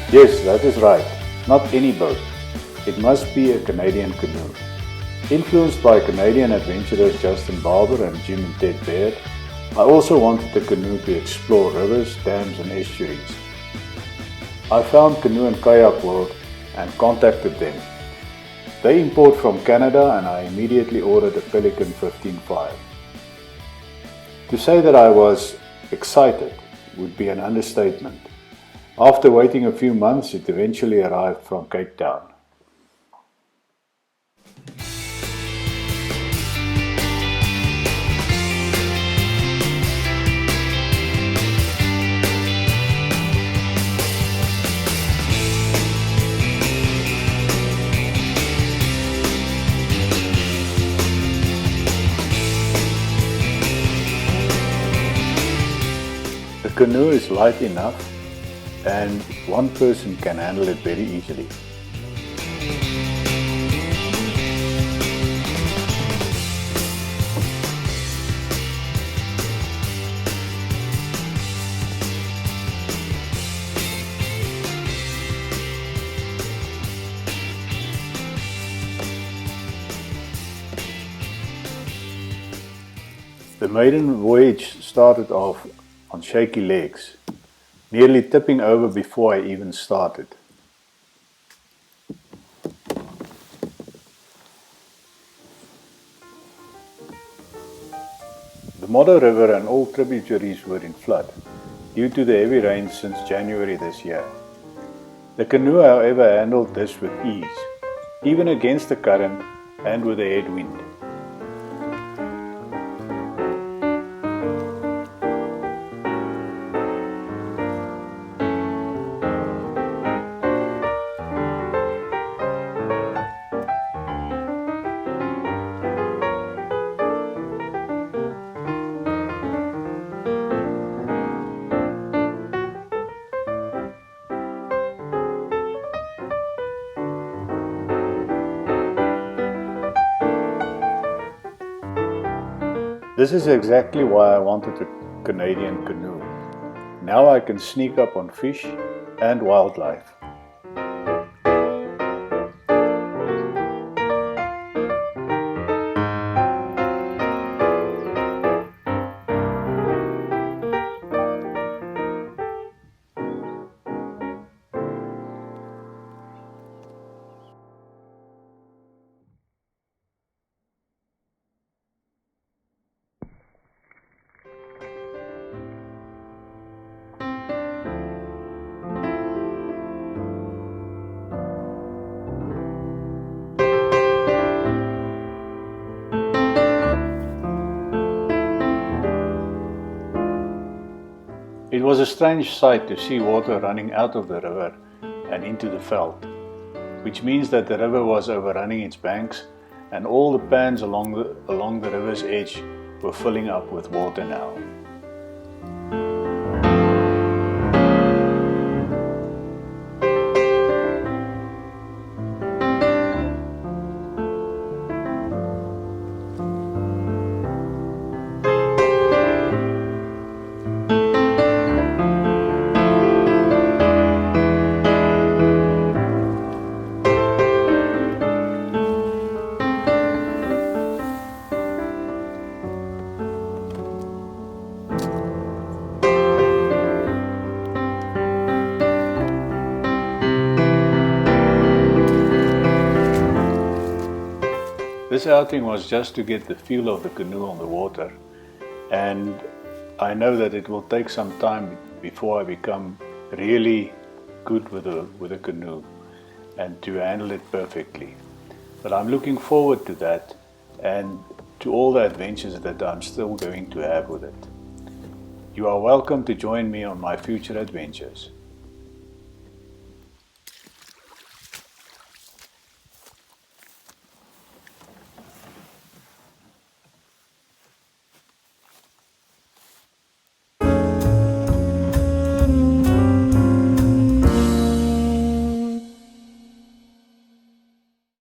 Yes, that is right. Not any boat. It must be a Canadian canoe. Influenced by Canadian adventurers Justin Barber and Jim and Ted Baird, I also wanted the canoe to explore rivers, dams and estuaries. I found Canoe Kayak World and contacted them. They import from Canada and I immediately ordered a Pelican 15.5. To say that I was excited would be an understatement. After waiting a few months, it eventually arrived from Cape Town. The canoe is light enough and one person can handle it very easily. The maiden voyage started off on shaky legs, nearly tipping over before I even started. The Modder River and all tributaries were in flood due to the heavy rains since January this year. The canoe, however, handled this with ease, even against the current and with a headwind. This is exactly why I wanted a Canadian canoe. Now I can sneak up on fish and wildlife. It was a strange sight to see water running out of the river and into the veld, which means that the river was overrunning its banks and all the pans along the river's edge were filling up with water now. This outing was just to get the feel of the canoe on the water, and I know that it will take some time before I become really good with a canoe and to handle it perfectly. But I'm looking forward to that and to all the adventures that I'm still going to have with it. You are welcome to join me on my future adventures.